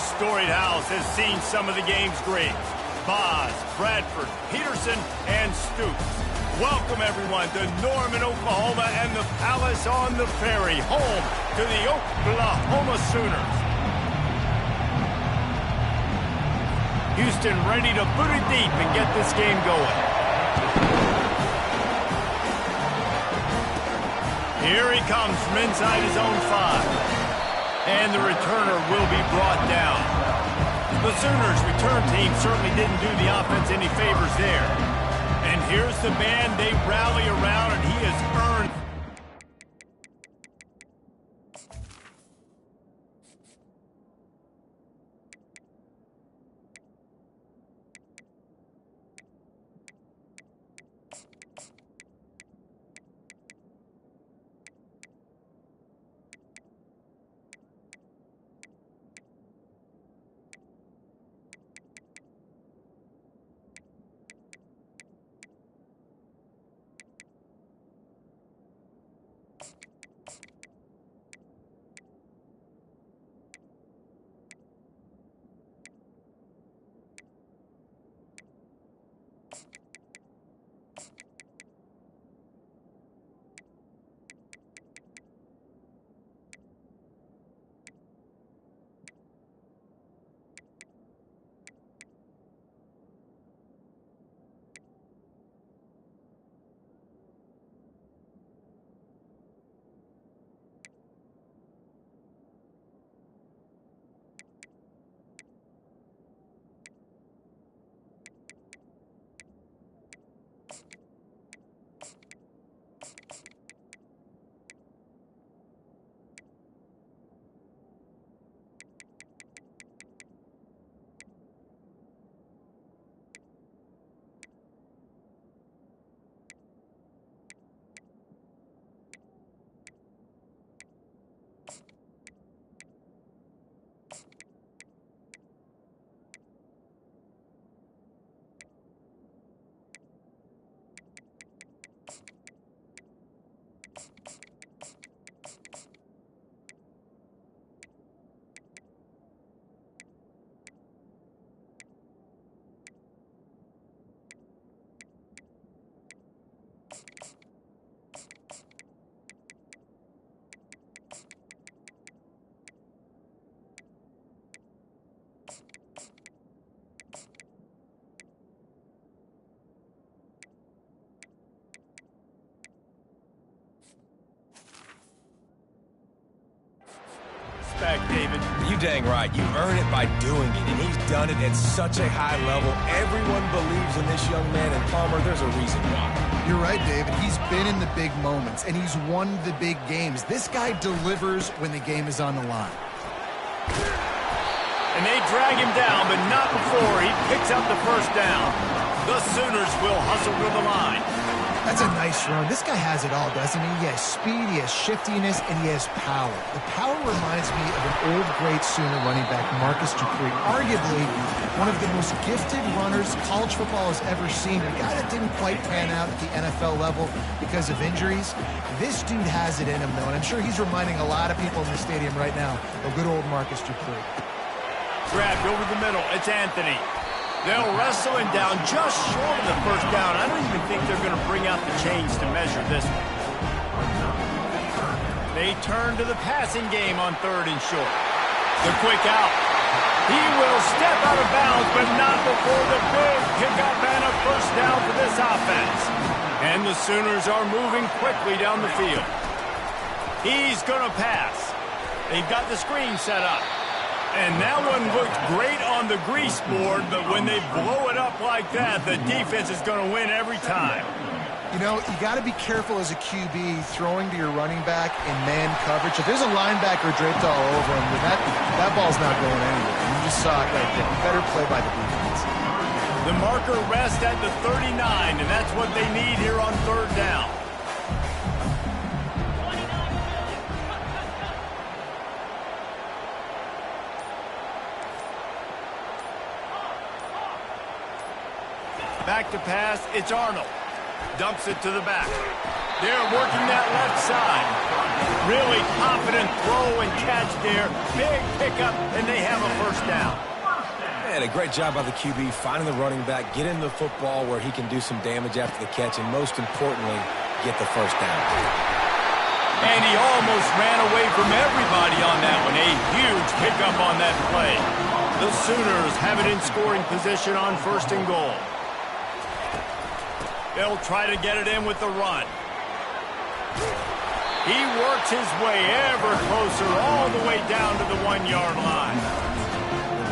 storied house has seen some of the game's greats. Boz, Bradford, Peterson, and Stoops. Welcome, everyone, to Norman, Oklahoma, and the Palace on the Ferry, home to the Oklahoma Sooners. Houston ready to boot it deep and get this game going. Here he comes from inside his own 5. And the returner will be brought down. The Sooners' return team certainly didn't do the offense any favors there. And here's the man they rally around, and he has earned... David. You dang right. You earn it by doing it, and he's done it at such a high level. Everyone believes in this young man, and Palmer, there's a reason why. You're right, David. He's been in the big moments, and he's won the big games. This guy delivers when the game is on the line. And they drag him down, but not before he picks up the first down. The Sooners will hustle to the line. That's a nice run. This guy has it all, doesn't he? He has speed, he has shiftiness, and he has power. The power reminds me of an old great Sooner running back, Marcus Dupree. Arguably one of the most gifted runners college football has ever seen. A guy that didn't quite pan out at the NFL level because of injuries. This dude has it in him, though, and I'm sure he's reminding a lot of people in the stadium right now of good old Marcus Dupree. Grabbed over the middle. It's Anthony. They'll wrestle him down just short of the first down. I don't even think they're going to bring out the chains to measure this one. They turn to the passing game on 3rd and short. The quick out. He will step out of bounds, but not before the big pickup and a first down for this offense. And the Sooners are moving quickly down the field. He's going to pass. They've got the screen set up. And that one looked great on the grease board, but when they blow it up like that, the defense is going to win every time. You know, you got to be careful as a QB throwing to your running back in man coverage. If there's a linebacker draped all over him, then that ball's not going anywhere. You just saw it right there. Better play by the defense. The marker rests at the 39, and that's what they need here on 3rd down. Back to pass, it's Arnold. Dumps it to the back. They're working that left side. Really confident throw and catch there. Big pickup, and they have a first down. And a great job by the QB finding the running back, getting the football where he can do some damage after the catch, and most importantly, get the first down. And he almost ran away from everybody on that one. A huge pickup on that play. The Sooners have it in scoring position on 1st and goal. They'll try to get it in with the run. He works his way ever closer all the way down to the 1-yard line.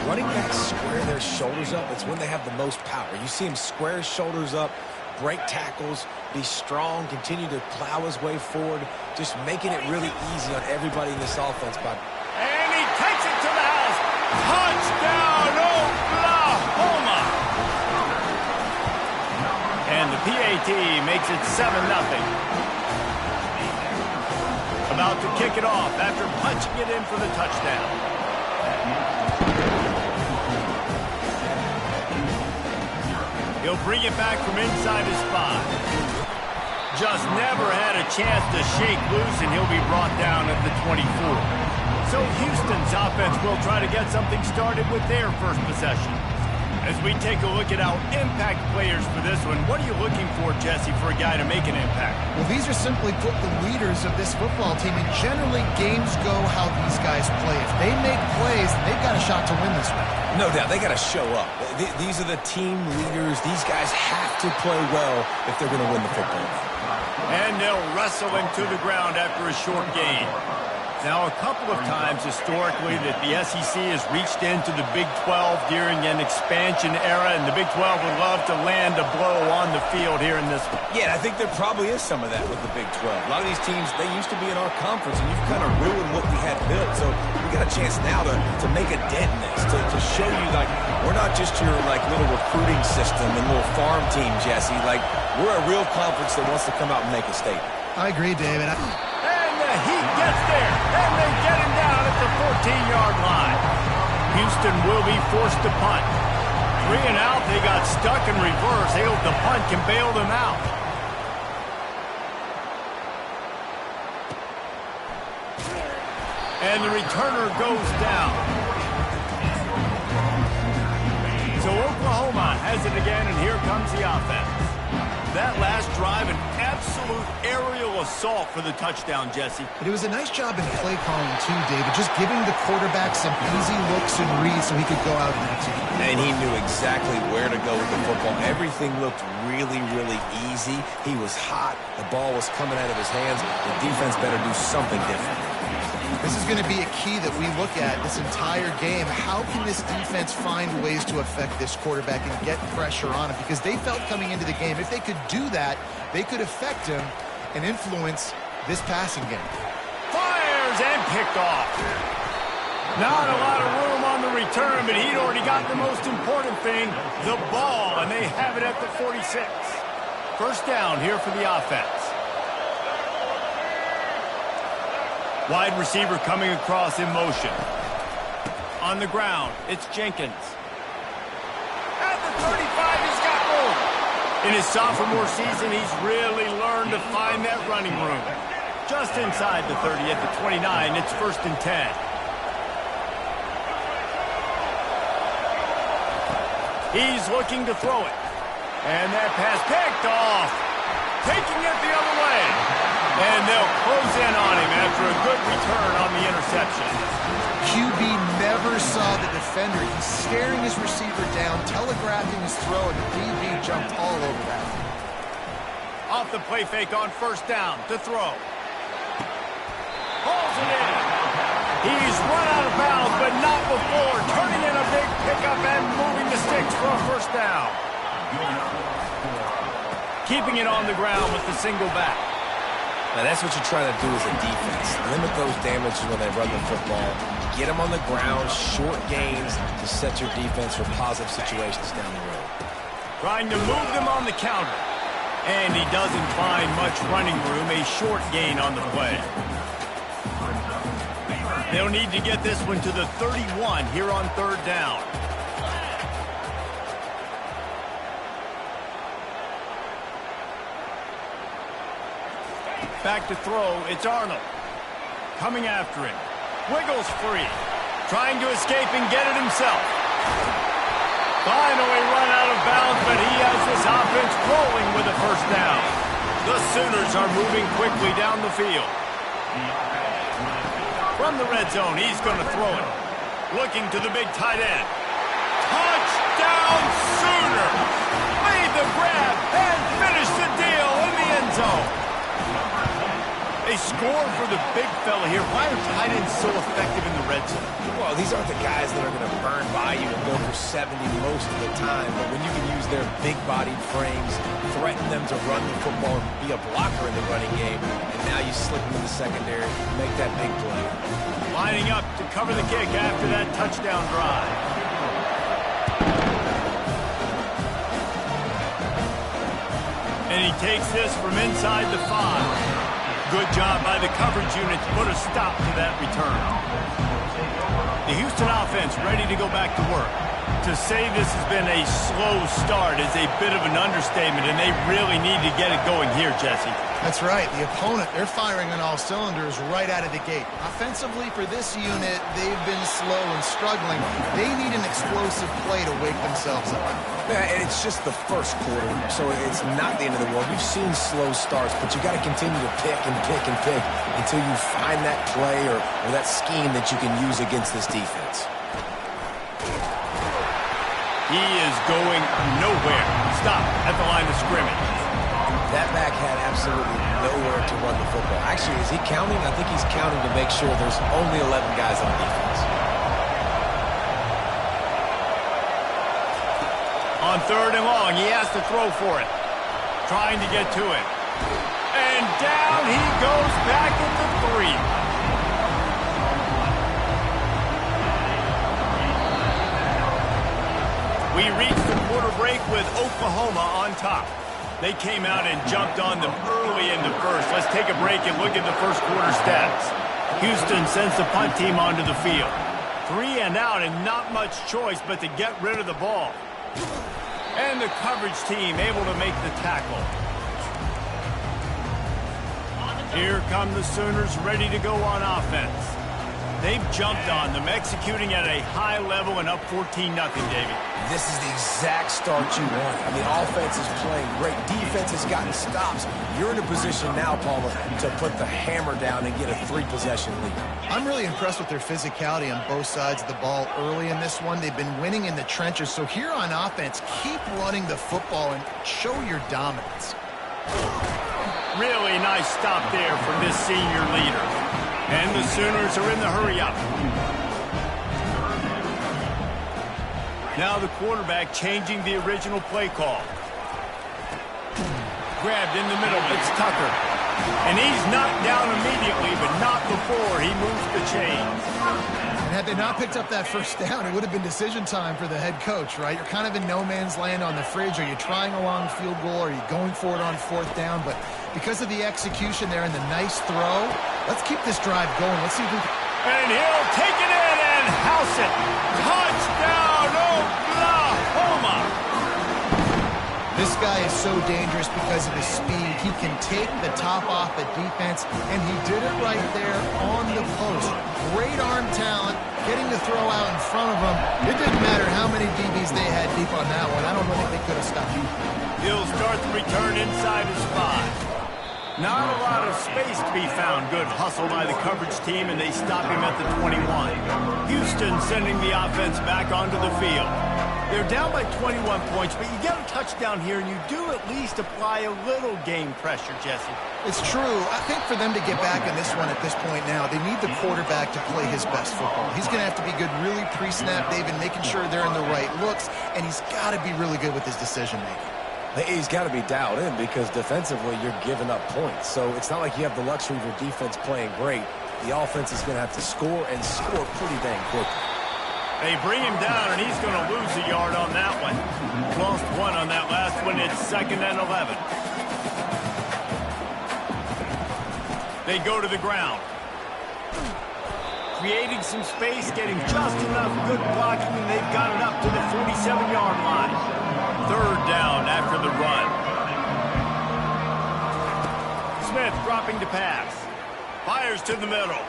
When running backs square their shoulders up, it's when they have the most power. You see him square his shoulders up, break tackles, be strong, continue to plow his way forward, just making it really easy on everybody in this offense. And he takes it to the house. Touchdown, Oklahoma! And the PAT makes it 7-0. About to kick it off after punching it in for the touchdown. He'll bring it back from inside his 5. Just never had a chance to shake loose, and he'll be brought down at the 24. So Houston's offense will try to get something started with their first possession. As we take a look at our impact players for this one, what are you looking for, Jesse, for a guy to make an impact? Well, these are simply put the leaders of this football team, and generally games go how these guys play. If they make plays, they've got a shot to win this one. No doubt, they got to show up. These are the team leaders. These guys have to play well if they're going to win the football. And they'll wrestle him to the ground after a short gain. Now, a couple of times historically that the SEC has reached into the Big 12 during an expansion era, and the Big 12 would love to land a blow on the field here in this one. Yeah, I think there probably is some of that with the Big 12. A lot of these teams, they used to be in our conference, and you've kind of ruined what we had built. So we got a chance now to make a dent in this, to show you, like, we're not just your, like, little recruiting system and little farm team, Jesse. Like, we're a real conference that wants to come out and make a statement. I agree, David. He gets there, and they get him down at the 14-yard line. Houston will be forced to punt. 3 and out, they got stuck in reverse. They hope the punt can bail them out. And the returner goes down. So Oklahoma has it again, and here comes the offense. That last drive, an absolute aerial assault for the touchdown, Jesse. But it was a nice job in play calling, too, David, just giving the quarterback some easy looks and reads so he could go out and execute. And he knew exactly where to go with the football. Everything looked really, really easy. He was hot. The ball was coming out of his hands. The defense better do something different. This is going to be a key that we look at this entire game. How can this defense find ways to affect this quarterback and get pressure on him? Because they felt coming into the game, if they could do that, they could affect him and influence this passing game. Fires and picked off. Not a lot of room on the return, but he'd already got the most important thing, the ball, and they have it at the 46. First down here for the offense. Wide receiver coming across in motion. On the ground, it's Jenkins. At the 35, he's got room. In his sophomore season, he's really learned to find that running room. Just inside the 30 at the 29, it's 1st and 10. He's looking to throw it. And that pass picked off. Taking it the other way. And they'll close in on him after a good return on the interception. QB never saw the defender. He's staring his receiver down, telegraphing his throw, and the DB jumped all over that. Off the play fake on first down to throw. Pulls it in. He's run out of bounds, but not before. Turning in a big pickup and moving the sticks for a first down. Keeping it on the ground with the single back. Now, that's what you try to do as a defense. Limit those damages when they run the football. Get them on the ground, short gains to set your defense for positive situations down the road. Trying to move them on the counter. And he doesn't find much running room. A short gain on the play. They'll need to get this one to the 31 here on third down. Back to throw, it's Arnold. Coming after him. Wiggles free. Trying to escape and get it himself. Finally run out of bounds, but he has this offense rolling with a first down. The Sooners are moving quickly down the field. From the red zone, he's going to throw it. Looking to the big tight end. Touchdown Sooners! Made the grab and finished the deal in the end zone. They score for the big fella here. Why are tight ends so effective in the red zone? Well, these aren't the guys that are going to burn by you and go for 70 most of the time. But when you can use their big-bodied frames, threaten them to run the football and be a blocker in the running game, and now you slip them in the secondary, make that big play. Lining up to cover the kick after that touchdown drive. And he takes this from inside the 5. Good job by the coverage unit to put a stop to that return. The Houston offense ready to go back to work. To say this has been a slow start is a bit of an understatement, and they really need to get it going here, Jesse. That's right. The opponent, they're firing on all cylinders right out of the gate. Offensively, for this unit, they've been slow and struggling. They need an explosive play to wake themselves up. Yeah, and it's just the first quarter, so it's not the end of the world. We've seen slow starts, but you got to continue to pick and pick and pick until you find that play or that scheme that you can use against this defense. He is going nowhere. Stop at the line of scrimmage. That back had absolutely nowhere to run the football. Actually, is he counting? I think he's counting to make sure there's only 11 guys on defense. On 3rd and long, he has to throw for it. Trying to get to it. And down he goes back at the 3. We reached the quarter break with Oklahoma on top. They came out and jumped on them early in the first. Let's take a break and look at the first quarter stats. Houston sends the punt team onto the field. 3 and out and not much choice but to get rid of the ball. And the coverage team able to make the tackle. Here come the Sooners ready to go on offense. They've jumped on them, executing at a high level and up 14-0, Davey. This is the exact start you want. I mean, offense is playing great. Defense has gotten stops. You're in a position now, Palmer, to put the hammer down and get a 3-possession lead. I'm really impressed with their physicality on both sides of the ball early in this one. They've been winning in the trenches. So here on offense, keep running the football and show your dominance. Really nice stop there from this senior leader. And the Sooners are in the hurry-up. Now the quarterback changing the original play call. Grabbed in the middle, it's Tucker. And he's knocked down immediately, but not before he moves the chains. And had they not picked up that first down, it would have been decision time for the head coach, right? You're kind of in no man's land on the fridge. Are you trying a long field goal? Are you going for it on 4th down? But because of the execution there and the nice throw, let's keep this drive going. Let's see if we can... And he'll take it in and house it. Touchdown, Oklahoma! This guy is so dangerous because of his speed. He can take the top off the defense, and he did it right there on the post. Great arm talent, getting the throw out in front of him. It didn't matter how many DBs they had deep on that one. I don't think they could have stopped him. He'll start the return inside his 5. Not a lot of space to be found. Good hustle by the coverage team, and they stop him at the 21. Houston sending the offense back onto the field. They're down by 21 points, but you get a touchdown here, and you do at least apply a little game pressure, Jesse. It's true. I think for them to get back in this one at this point now, they need the quarterback to play his best football. He's going to have to be good really pre-snap, David, making sure they're in the right looks, and he's got to be really good with his decision-making. He's got to be dialed in because defensively you're giving up points. So it's not like you have the luxury of your defense playing great. The offense is going to have to score and score pretty dang quickly. They bring him down, and he's going to lose a yard on that one. Lost 1 on that last one. It's 2nd and 11. They go to the ground. Creating some space, getting just enough good blocking, and they've got it up to the 47-yard line. 3rd down after the run. Smith dropping to pass. Fires to the middle.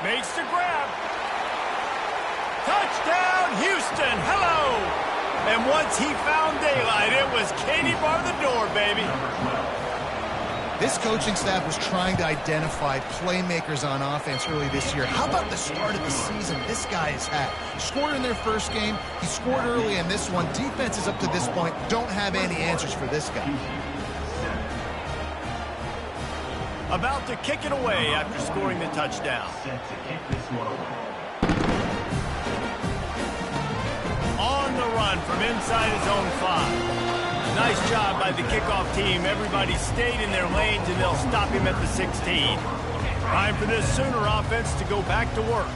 Makes the grab. Touchdown, Houston. Hello. And once he found daylight, it was Katie bar the door, baby. This coaching staff was trying to identify playmakers on offense early this year. How about the start of the season this guy has had? Scored in their first game. He scored early in this one. Defenses up to this point don't have any answers for this guy. About to kick it away after scoring the touchdown. On the run from inside his own 5. Nice job by the kickoff team. Everybody stayed in their lanes, and they'll stop him at the 16. Time for this Sooner offense to go back to work.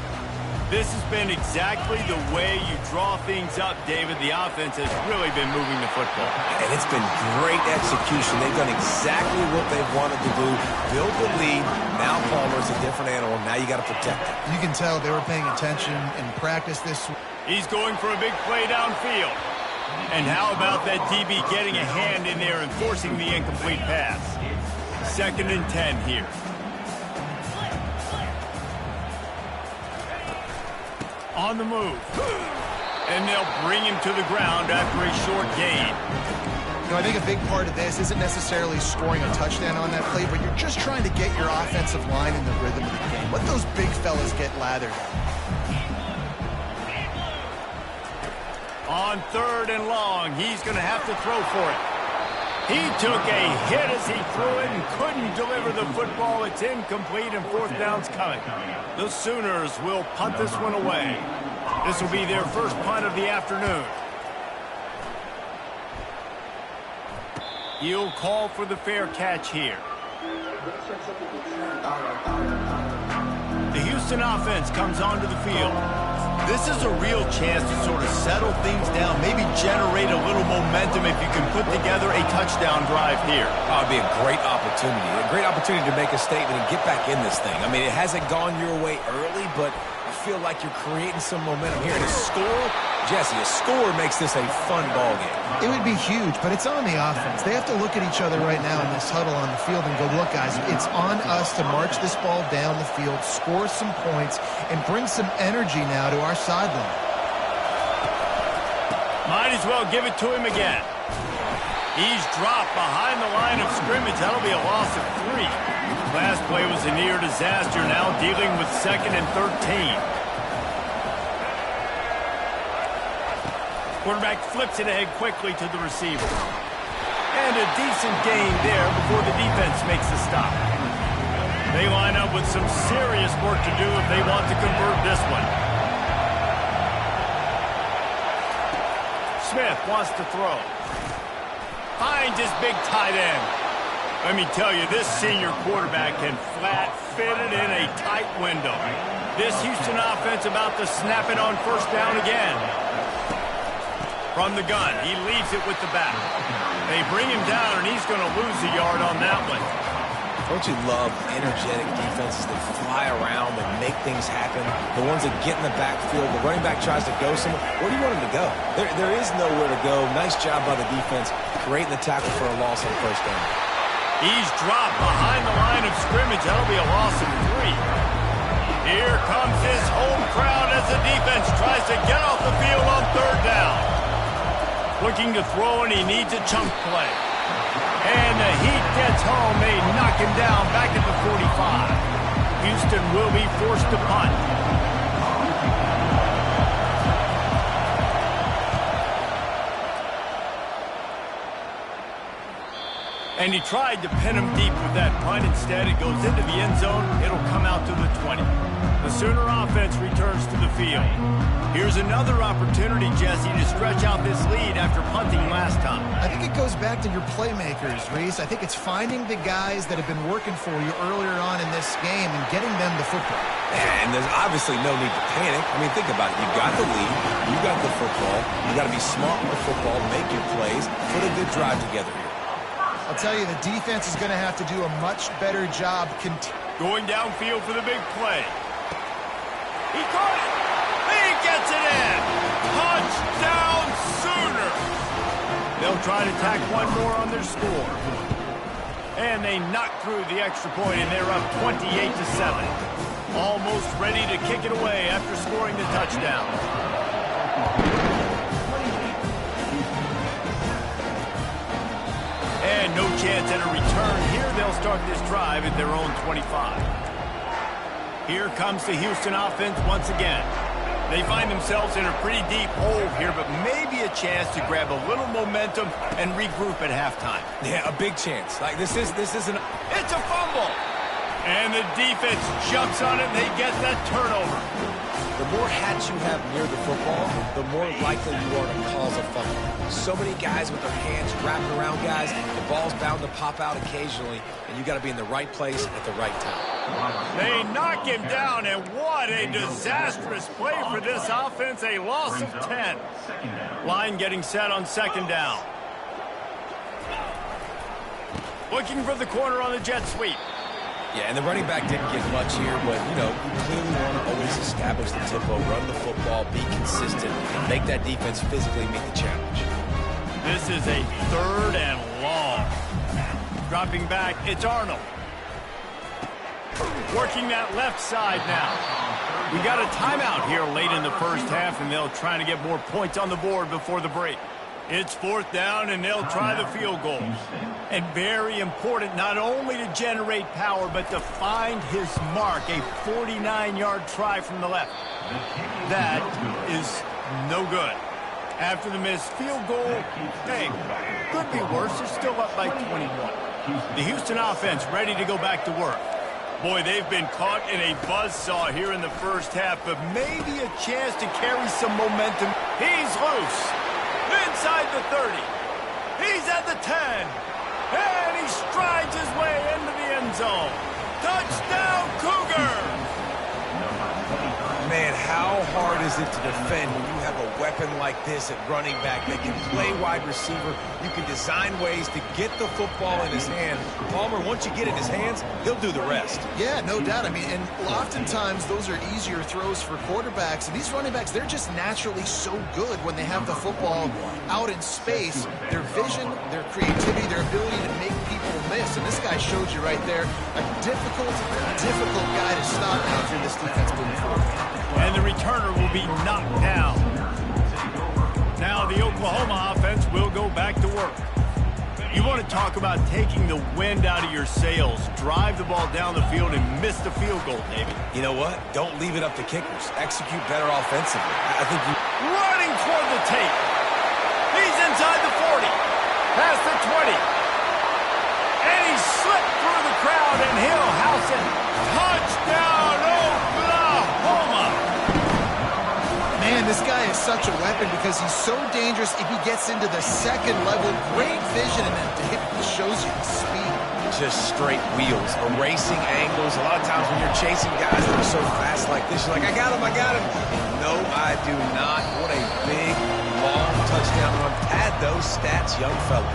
This has been exactly the way you draw things up, David. The offense has really been moving the football. And it's been great execution. They've done exactly what they've wanted to do. Build the lead. Now Palmer's a different animal. Now you got to protect it. You can tell they were paying attention in practice this week. He's going for a big play downfield. And how about that DB getting a hand in there and forcing the incomplete pass? 2nd and 10 here. On the move. And they'll bring him to the ground after a short gain. You know, I think a big part of this isn't necessarily scoring a touchdown on that play, but you're just trying to get your offensive line in the rhythm of the game. Let those big fellas get lathered. On 3rd and long, he's going to have to throw for it. He took a hit as he threw it and couldn't deliver the football. It's incomplete and 4th down's coming. The Sooners will punt this one away. This will be their first punt of the afternoon. He'll call for the fair catch here. The Houston offense comes onto the field. This is a real chance to sort of settle things down, maybe generate a little momentum if you can put together a touchdown drive here. Oh, it'd be a great opportunity to make a statement and get back in this thing. I mean, it hasn't gone your way early, but I feel like you're creating some momentum here. And a score, Jesse, a score makes this a fun ball game. It would be huge, but it's on the offense. They have to look at each other right now in this huddle on the field and go, look, guys, it's on us to march this ball down the field, score some points, and bring some energy now to our sideline. Might as well give it to him again. He's dropped behind the line of scrimmage. That'll be a loss of 3. Last play was a near disaster. Now dealing with 2nd and 13. Quarterback flips it ahead quickly to the receiver. And a decent gain there before the defense makes the stop. They line up with some serious work to do if they want to convert this one. Smith wants to throw. Finds his big tight end. Let me tell you, this senior quarterback can flat fit it in a tight window. This Houston offense about to snap it on 1st down again. From the gun, he leaves it with the back. They bring him down, and he's going to lose a yard on that one. Don't you love energetic defenses that fly around and make things happen? The ones that get in the backfield, the running back tries to go somewhere. Where do you want him to go? There is nowhere to go. Nice job by the defense, creating the tackle for a loss on 1st down. He's dropped behind the line of scrimmage. That'll be a loss of 3. Here comes his home crowd as the defense tries to get off the field on 3rd down. Looking to throw, and he needs a chunk play. And the heat gets home. They knock him down back at the 45. Houston will be forced to punt. And he tried to pin him deep with that punt. Instead, it goes into the end zone. It'll come out to the 20. The Sooner offense returns to the field. Here's another opportunity, Jesse, to stretch out this lead after punting last time. I think it goes back to your playmakers, Reese. I think it's finding the guys that have been working for you earlier on in this game and getting them the football. And there's obviously no need to panic. I mean, think about it. You got the lead. You got the football. You got to be smart with the football, make your plays, put a good drive together here. I'll tell you, the defense is going to have to do a much better job going downfield for the big play. He caught it. He gets it in. Touchdown, Sooners. They'll try to tack one more on their score. And they knock through the extra point, and they're up 28-7. Almost ready to kick it away after scoring the touchdown. And no chance at a return here. They'll start this drive at their own 25. Here comes the Houston offense once again. They find themselves in a pretty deep hole here, but maybe a chance to grab a little momentum and regroup at halftime. Yeah, a big chance. Like this isn't. It's a fumble. And the defense jumps on it, and they get that turnover. The more hats you have near the football, the more likely you are to cause a fumble. So many guys with their hands wrapped around guys, the ball's bound to pop out occasionally, and you got to be in the right place at the right time. They knock him down, and what a disastrous play for this offense. A loss of 10. Line getting set on second down. Looking for the corner on the jet sweep. Yeah, and the running back didn't get much here, but, you know, you clearly want to always establish the tempo, run the football, be consistent, and make that defense physically meet the challenge. This is a 3rd and long. Dropping back, it's Arnold. Working that left side now. We got a timeout here late in the first half, and they'll try to get more points on the board before the break. It's 4th down, and they'll try the field goal. And very important not only to generate power, but to find his mark, a 49-yard try from the left. That is no good. After the missed field goal, hey, could be worse. They're still up by 21. The Houston offense ready to go back to work. Boy, they've been caught in a buzzsaw here in the first half, but maybe a chance to carry some momentum. He's loose. Inside the 30. He's at the 10. And he strides his way into the end zone. Touchdown, Cougar! Man, how hard is it to defend when you have a weapon like this at running back that can play wide receiver? You can design ways to get the football in his hand. Palmer, once you get it in his hands, he'll do the rest. Yeah, no doubt. I mean, and oftentimes those are easier throws for quarterbacks. And these running backs, they're just naturally so good when they have the football out in space. Their vision, their creativity, their ability to make people miss. And this guy showed you right there, a difficult guy to stop now for this defense moving forward. And the returner will be knocked down. Now the Oklahoma offense will go back to work. You want to talk about taking the wind out of your sails. Drive the ball down the field and miss the field goal, David. You know what? Don't leave it up to kickers. Execute better offensively. I think you... Running toward the tape. He's inside the 40. Past the 20. And he slipped through the crowd, and he'll house it. Touchdown, Oklahoma! Man, this guy is such a weapon because he's so dangerous if he gets into the second level. Great vision, and then it shows you the speed. Just straight wheels, erasing angles. A lot of times when you're chasing guys that are so fast like this, you're like, I got him. No, I do not. What a big, long touchdown run. Pad those stats, young fella.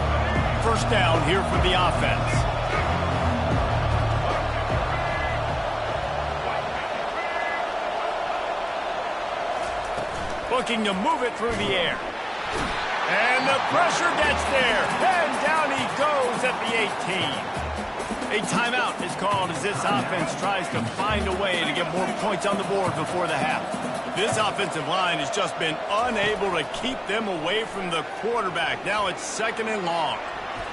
First down here for the offense. Looking to move it through the air. And the pressure gets there. And down he goes at the 18. A timeout is called as this offense tries to find a way to get more points on the board before the half. This offensive line has just been unable to keep them away from the quarterback. Now it's 2nd and long.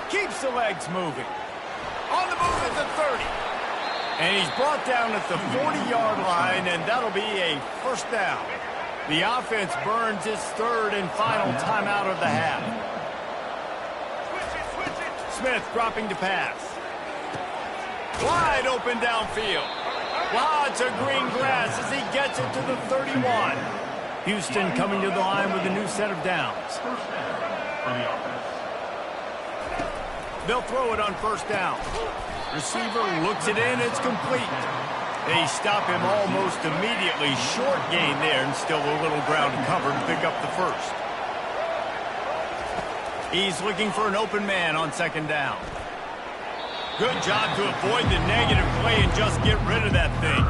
Keeps the legs moving. On the move at the 30. And he's brought down at the 40-yard line, and that'll be a first down. The offense burns its 3rd and final timeout of the half. Smith dropping to pass. Wide open downfield. Lots of green grass as he gets it to the 31. Houston coming to the line with a new set of downs. They'll throw it on first down. Receiver looks it in. It's complete. They stop him almost immediately. Short gain there, and still a little ground to cover to pick up the first. He's looking for an open man on 2nd down. Good job to avoid the negative play and just get rid of that thing.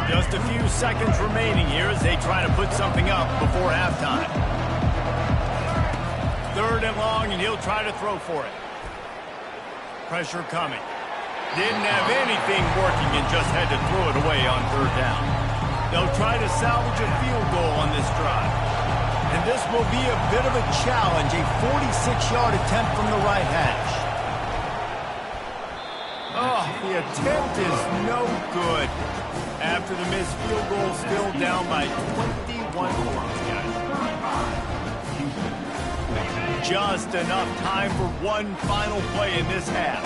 Just a few seconds remaining here as they try to put something up before halftime. 3rd and long, and he'll try to throw for it. Pressure coming. Didn't have anything working and just had to throw it away on third down. They'll try to salvage a field goal on this drive. And this will be a bit of a challenge, a 46-yard attempt from the right hash. Oh, the attempt is no good. After the missed field goal, still down by 21 points, guys. Just enough time for one final play in this half.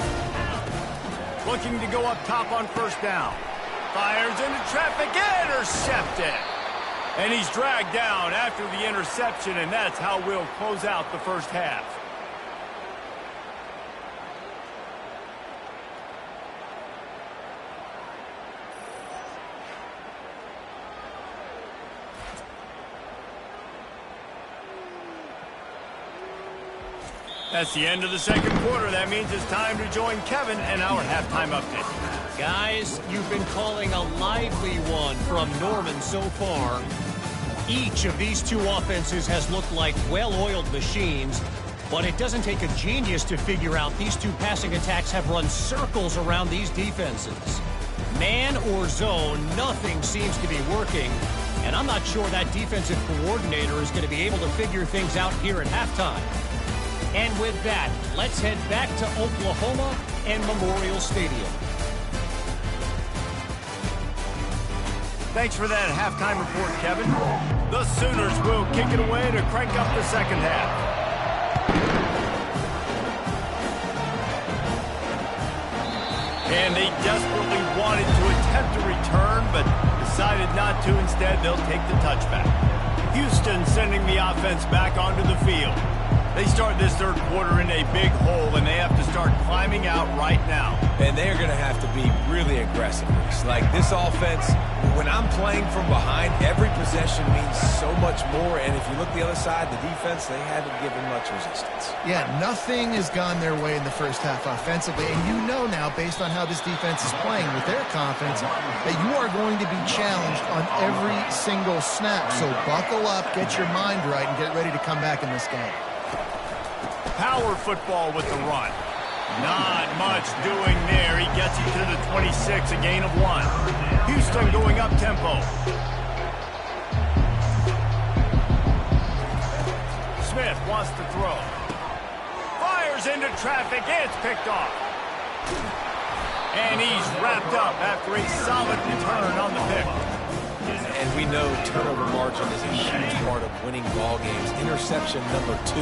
Looking to go up top on first down. Fires into traffic, intercepted. And he's dragged down after the interception, and that's how we'll close out the first half. That's the end of the second quarter. That means it's time to join Kevin and our halftime update. Guys, you've been calling a lively one from Norman so far. Each of these two offenses has looked like well-oiled machines, but it doesn't take a genius to figure out these two passing attacks have run circles around these defenses. Man or zone, nothing seems to be working, and I'm not sure that defensive coordinator is going to be able to figure things out here at halftime. And with that, let's head back to Oklahoma and Memorial Stadium. Thanks for that halftime report, Kevin. The Sooners will kick it away to crank up the second half. And they desperately wanted to attempt a return, but decided not to. Instead, they'll take the touchback. Houston sending the offense back onto the field. They start this third quarter in a big hole, and they have to start climbing out right now. And they're going to have to be really aggressive. Like this offense, when I'm playing from behind, every possession means so much more. And if you look the other side, the defense, they haven't given much resistance. Yeah, nothing has gone their way in the first half offensively. And you know now, based on how this defense is playing with their confidence, that you are going to be challenged on every single snap. So buckle up, get your mind right, and get ready to come back in this game. Power football with the run. Not much doing there. He gets it to the 26, a gain of 1. Houston going up tempo. Smith wants to throw. Fires into traffic. It's picked off. And he's wrapped up after a solid return on the pick. And we know turnover margin is a huge part of winning ball games. Interception number 2.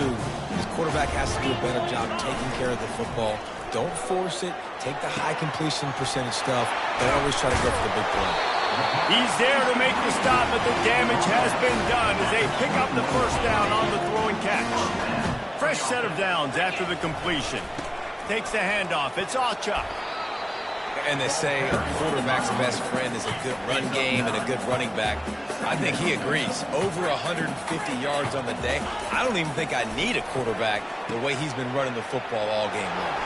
His quarterback has to do a better job taking care of the football. Don't force it. Take the high completion percentage stuff. Don't always try to go for the big play. He's there to make the stop, but the damage has been done as they pick up the first down on the throw and catch. Fresh set of downs after the completion. Takes the handoff. It's Ocha. And they say a quarterback's best friend is a good run game and a good running back. I think he agrees. Over 150 yards on the day. I don't even think I need a quarterback the way he's been running the football all game long.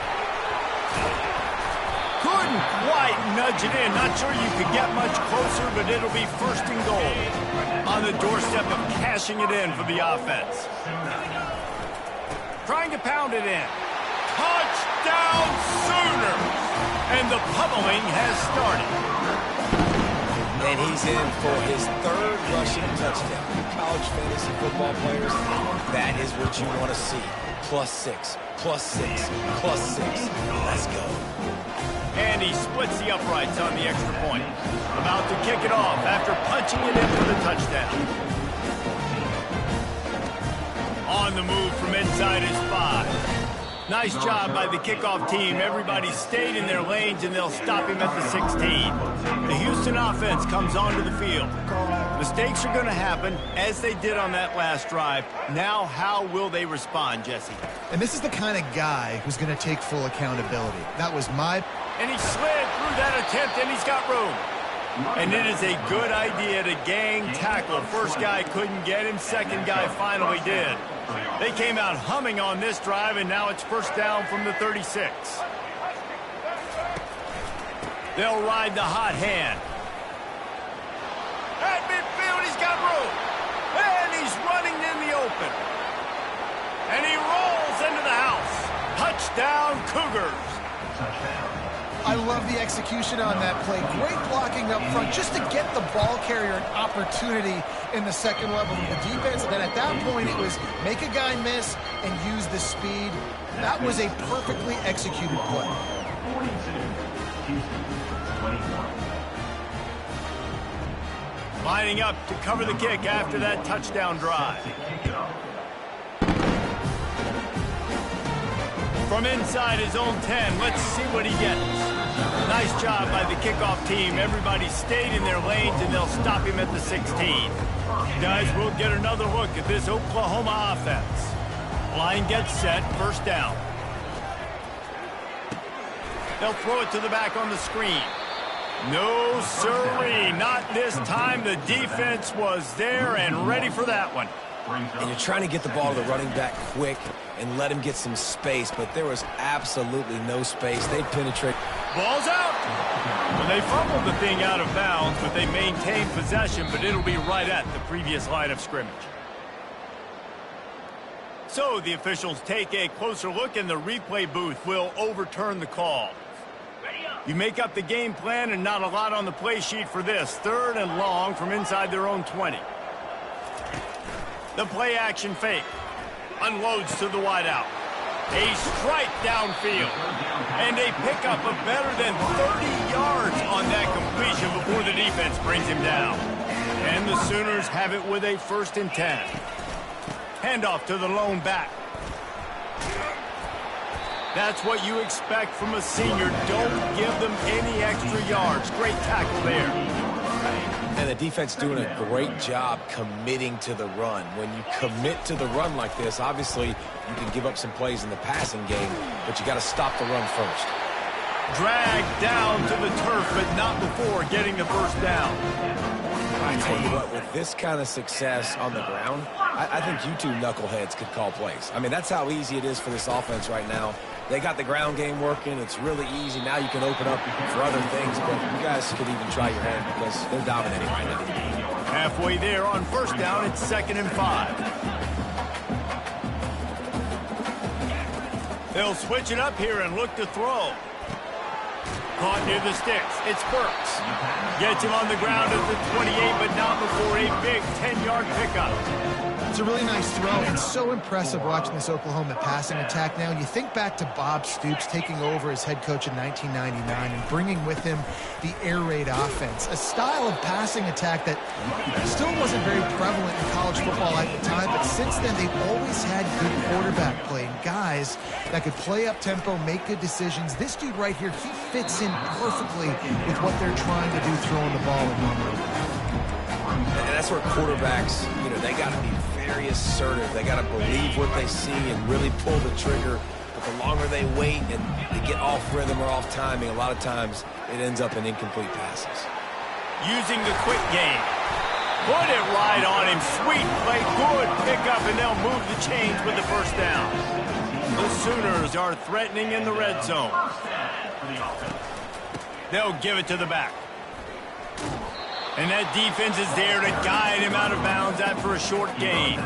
Couldn't quite nudge it in. Not sure you could get much closer, but it'll be first and goal on the doorstep of cashing it in for the offense. Trying to pound it in. Touchdown Sooners! And the pummeling has started. And he's in for his 3rd rushing touchdown. College fantasy football players, that is what you want to see. +6, +6, +6. Let's go. And he splits the uprights on the extra point. About to kick it off after punching it in for the touchdown. On the move from inside his 5. Nice job by the kickoff team. Everybody stayed in their lanes, and they'll stop him at the 16. The Houston offense comes onto the field. Mistakes are going to happen, as they did on that last drive. Now, how will they respond, Jesse? And this is the kind of guy who's going to take full accountability. That was my... And he slid through that attempt, and he's got room. And it is a good idea to gang tackle. First guy couldn't get him. Second guy finally did. They came out humming on this drive, and now it's first down from the 36. They'll ride the hot hand. At midfield, he's got room. And he's running in the open. And he rolls into the house. Touchdown, Cougars. I love the execution on that play. Great blocking up front just to get the ball carrier an opportunity in the second level of the defense. And then at that point, it was make a guy miss and use the speed. That was a perfectly executed play. 42, Houston, 21. Lining up to cover the kick after that touchdown drive. From inside his own 10, let's see what he gets. Nice job by the kickoff team. Everybody stayed in their lanes, and they'll stop him at the 16. Guys, we'll get another look at this Oklahoma offense. Line gets set, first down. They'll throw it to the back on the screen. No, sirree, not this time. The defense was there and ready for that one. And you're trying to get the ball to the running back quick and let him get some space, but there was absolutely no space. They penetrate. Ball's out. Well, they fumbled the thing out of bounds, but they maintained possession, but it'll be right at the previous line of scrimmage. So the officials take a closer look, and the replay booth will overturn the call. You make up the game plan, and not a lot on the play sheet for this. 3rd and long from inside their own 20. The play action fake. Unloads to the wideout. A strike downfield. And a pickup of better than 30 yards on that completion before the defense brings him down. And the Sooners have it with a 1st and 10. Handoff to the lone back. That's what you expect from a senior. Don't give them any extra yards. Great tackle there. And the defense doing a great job committing to the run. When you commit to the run like this, obviously you can give up some plays in the passing game, but you got to stop the run first. Dragged down to the turf, but not before getting the first down. I tell you what, with this kind of success on the ground, I think you two knuckleheads could call plays. I mean, that's how easy it is for this offense right now. They got the ground game working. It's really easy. Now you can open up for other things, but you guys could even try your hand because they're dominating right now. Halfway there on 1st down, it's 2nd and 5. They'll switch it up here and look to throw. Caught near the sticks. It's Burks. Gets him on the ground at the 28, but not before a big 10-yard pickup. It's a really nice throw. It's so impressive watching this Oklahoma passing attack now. And you think back to Bob Stoops taking over as head coach in 1999 and bringing with him the air raid offense, a style of passing attack that still wasn't very prevalent in college football at the time, but since then they've always had good quarterback play and guys that could play up tempo, make good decisions. This dude right here, he fits in perfectly with what they're trying to do throwing the ball in one way. And that's where quarterbacks, they got to be very assertive. They got to believe what they see and really pull the trigger. But the longer they wait and they get off rhythm or off timing, a lot of times it ends up in incomplete passes. Using the quick game. Put it right on him. Sweet play. Good pickup, and they'll move the chains with the 1st down. The Sooners are threatening in the red zone. They'll give it to the back. And that defense is there to guide him out of bounds after a short gain.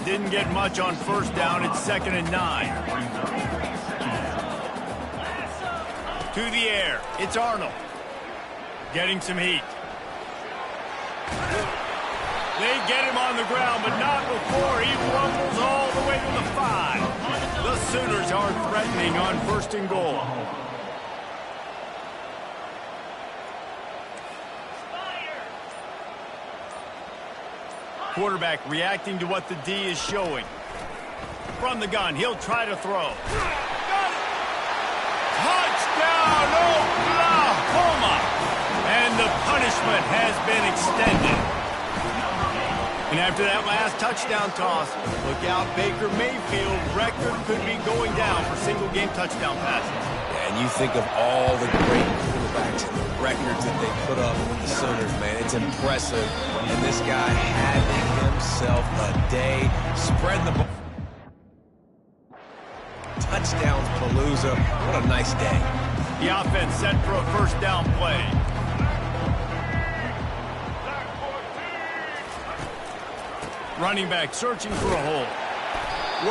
Didn't get much on 1st down. It's 2nd and 9. To the air. It's Arnold. Getting some heat. They get him on the ground, but not before he rumbles all the way to the 5. The Sooners are threatening on 1st and goal. Quarterback reacting to what the D is showing. From the gun, he'll try to throw. Touchdown, Oklahoma! And the punishment has been extended. And after that last touchdown toss, look out, Baker Mayfield's record could be going down for single-game touchdown passes. And you think of all the great quarterbacks and the records that they put up with the Sooners, man. It's impressive. And this guy having himself a day. Spread the ball. Touchdowns, Palooza. What a nice day. The offense set for a 1st down play. Running back searching for a hole.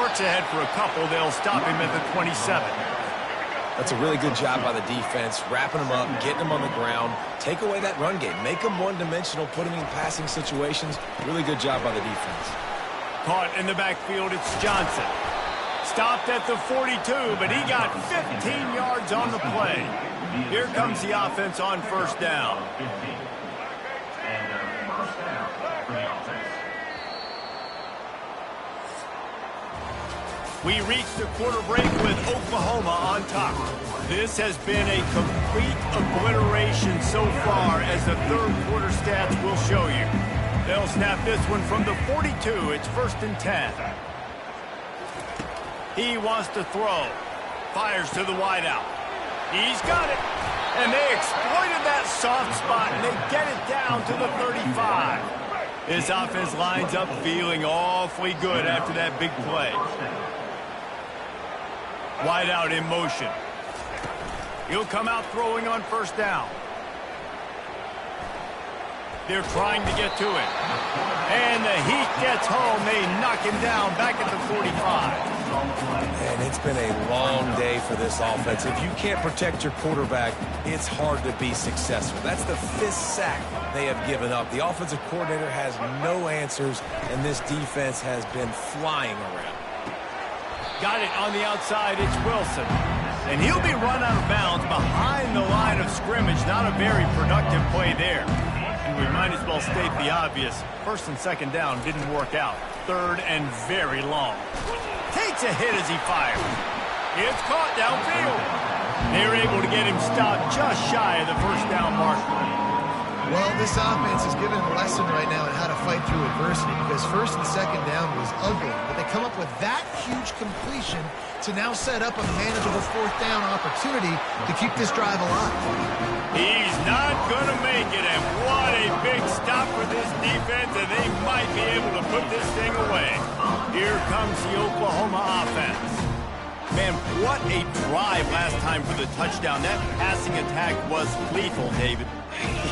Works ahead for a couple. They'll stop him at the 27. That's a really good job by the defense, wrapping them up, getting them on the ground. Take away that run game. Make them one-dimensional, put them in passing situations. Really good job by the defense. Caught in the backfield, it's Johnson. Stopped at the 42, but he got 15 yards on the play. Here comes the offense on first down. We reach the quarter break with Oklahoma on top. This has been a complete obliteration so far, as the third quarter stats will show you. They'll snap this one from the 42. It's 1st and 10. He wants to throw. Fires to the wideout. He's got it. And they exploited that soft spot, and they get it down to the 35. This offense lines up feeling awfully good after that big play. Wideout in motion. He'll come out throwing on first down. They're trying to get to it. And the heat gets home. They knock him down back at the 45. And it's been a long day for this offense. If you can't protect your quarterback, it's hard to be successful. That's the 5th sack they have given up. The offensive coordinator has no answers, and this defense has been flying around. Got it on the outside. It's Wilson. And he'll be run out of bounds behind the line of scrimmage. Not a very productive play there. And we might as well state the obvious. 1st and 2nd down didn't work out. 3rd and very long. Takes a hit as he fires. It's caught downfield. They're able to get him stopped just shy of the first down marker. Well, this offense is giving a lesson right now on how to fight through adversity, because 1st and 2nd down was ugly, but they come up with that huge completion to now set up a manageable 4th down opportunity to keep this drive alive. He's not going to make it, and what a big stop for this defense, and they might be able to put this thing away. Here comes the Oklahoma offense. Man, what a drive last time for the touchdown. That passing attack was lethal, David.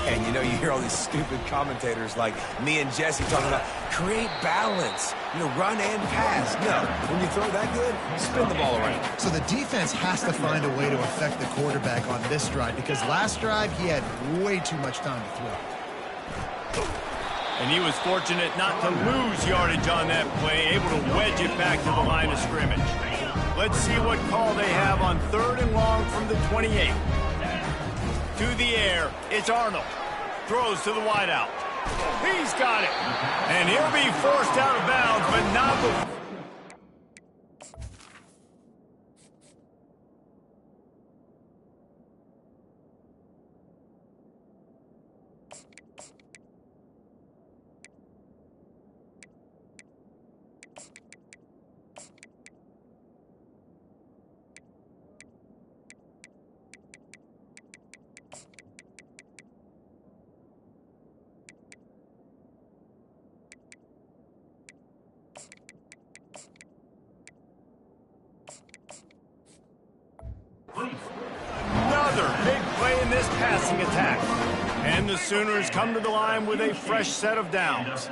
And you know, you hear all these stupid commentators like me and Jesse talking about create balance, run and pass. No, when you throw that good, spin the ball around. So the defense has to find a way to affect the quarterback on this drive, because last drive he had way too much time to throw. And he was fortunate not to lose yardage on that play, able to wedge it back to the line of scrimmage. Let's see what call they have on 3rd and long from the 28. To the air, it's Arnold. Throws to the wideout. He's got it. And he'll be forced out of bounds, but not before. Another big play in this passing attack. And the Sooners come to the line with a fresh set of downs.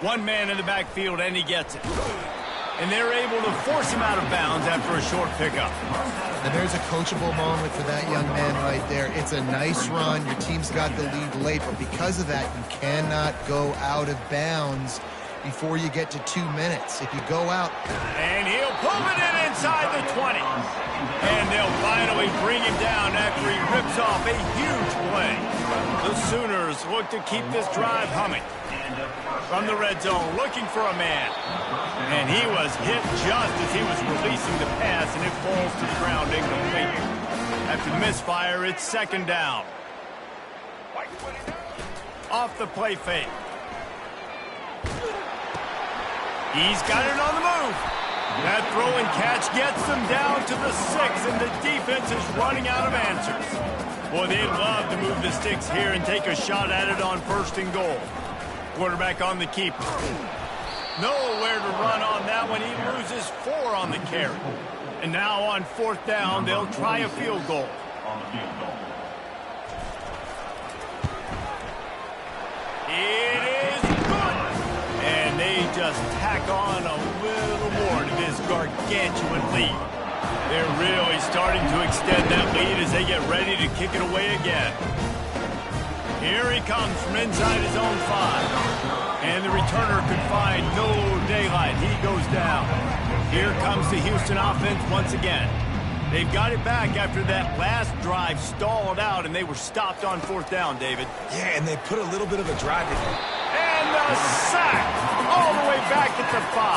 One man in the backfield, and he gets it. And they're able to force him out of bounds after a short pickup. And there's a coachable moment for that young man right there. It's a nice run. Your team's got the lead late, but because of that, you cannot go out of bounds before you get to 2 minutes. If you go out... And he'll pull it in inside the 20. And they'll finally bring him down after he rips off a huge play. The Sooners look to keep this drive humming. From the red zone, looking for a man. And he was hit just as he was releasing the pass, and it falls to the ground incomplete. After the misfire, it's 2nd down. Off the play fake. He's got it on the move. That throw and catch gets them down to the 6, and the defense is running out of answers. Boy, they'd love to move the sticks here and take a shot at it on 1st and goal. Quarterback on the keeper. Nowhere to run on that one. He loses 4 on the carry. And now on 4th down, they'll try a field goal. It is good. And they just tack on a little more to this gargantuan lead. They're really starting to extend that lead as they get ready to kick it away again. Here he comes from inside his own 5. And the returner could find no daylight. He goes down. Here comes the Houston offense once again. They've got it back after that last drive stalled out, and they were stopped on 4th down, David. Yeah, and they put a little bit of a drive in there. And a sack all the way back at the 5.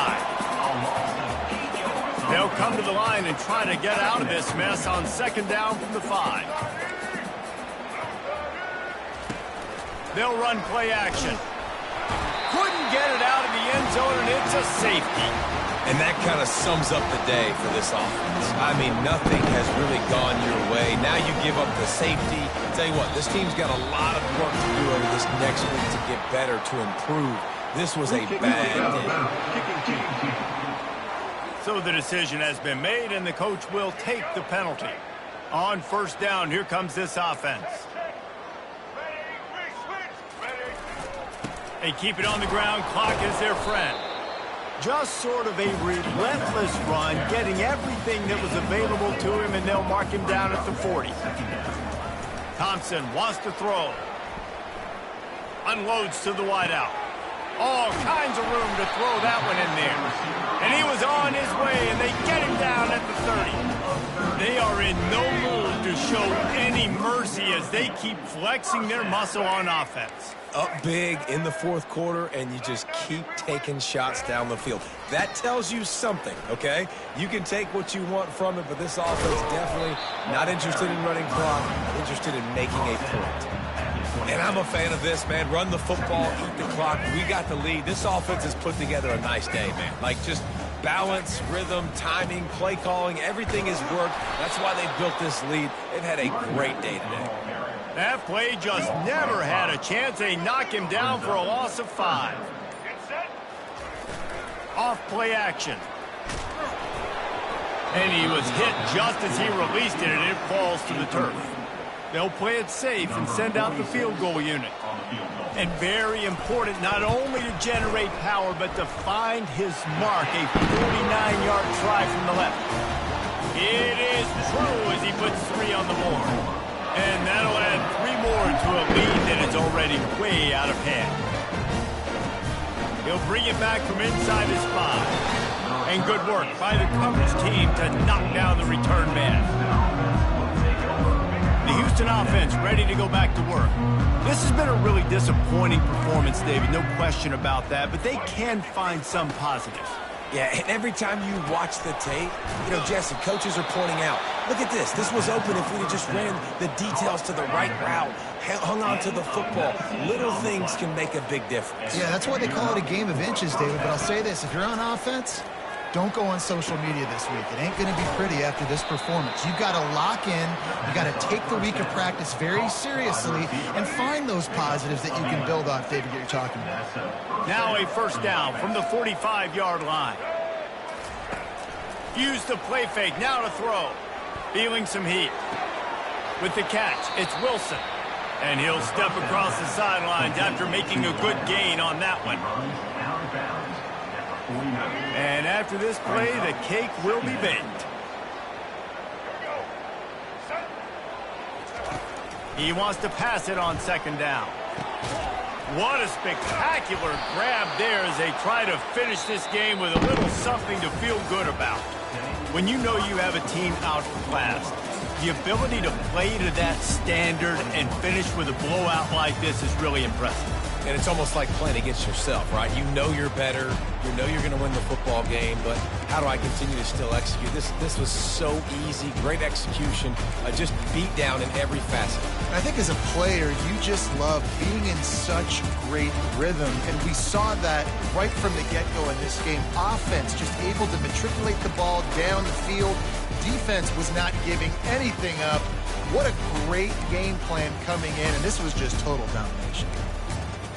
They'll come to the line and try to get out of this mess on 2nd down from the 5. They'll run play action. Couldn't get it out of the end zone, and it's a safety. And that kind of sums up the day for this offense. I mean, nothing has really gone your way. Now you give up the safety. Tell you what, this team's got a lot of work to do over this next week to get better, to improve. This was a bad day. So the decision has been made, and the coach will take the penalty. On 1st down, here comes this offense. They keep it on the ground. Clock is their friend. Just sort of a relentless run, getting everything that was available to him, and they'll mark him down at the 40. Thompson wants to throw. Unloads to the wideout. All kinds of room to throw that one in there. And he was on his way, and they get him down at the 30. They are in no mood to show any mercy as they keep flexing their muscle on offense. Up big in the 4th quarter, and you just keep taking shots down the field. That tells you something, okay? You can take what you want from it, but this offense definitely not interested in running clock, interested in making a point. And I'm a fan of this, man. Run the football, eat the clock. We got the lead. This offense has put together a nice day, man. Like, just balance, rhythm, timing, play calling, everything has worked. That's why they built this lead. They've had a great day today. That play just never had a chance. They knock him down for a loss of 5. Off play action. And he was hit just as he released it, and it falls to the turf. They'll play it safe and send out the field goal unit. And very important not only to generate power, but to find his mark, a 49-yard try from the left. It is true as he puts 3 on the board. And that'll add 3 more to a lead that is already way out of hand. He'll bring it back from inside his 5. And good work by the coverage team to knock down the return man. The Houston offense ready to go back to work. This has been a really disappointing performance, David, no question about that, but they can find some positives. Yeah, and every time you watch the tape, you know, Jesse, coaches are pointing out, look at this. This was open if we had just ran the details to the right route, hung on to the football. Little things can make a big difference. Yeah, that's why they call it a game of inches, David. But I'll say this, if you're on offense, don't go on social media this week. It ain't going to be pretty after this performance. You've got to lock in. You've got to take the week of practice very seriously and find those positives that you can build off, David, that you're talking about. Now a 1st down from the 45-yard line. Use the play fake. Now to throw. Feeling some heat. With the catch, it's Wilson. And he'll step across the sidelines after making a good gain on that one. And after this play, the cake will be baked. He wants to pass it on 2nd down. What a spectacular grab there as they try to finish this game with a little something to feel good about. When you know you have a team outclassed, the ability to play to that standard and finish with a blowout like this is really impressive. And it's almost like playing against yourself, right? You know you're better. You know you're going to win the football game, but how do I continue to still execute? This was so easy, great execution, just beat down in every facet. I think as a player, you just love being in such great rhythm, and we saw that right from the get-go in this game. Offense just able to matriculate the ball down the field. Defense was not giving anything up. What a great game plan coming in, and this was just total domination.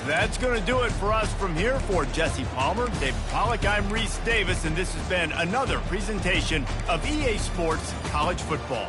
That's going to do it for us from here. For Jesse Palmer, David Pollack, I'm Reese Davis, and this has been another presentation of EA Sports College Football.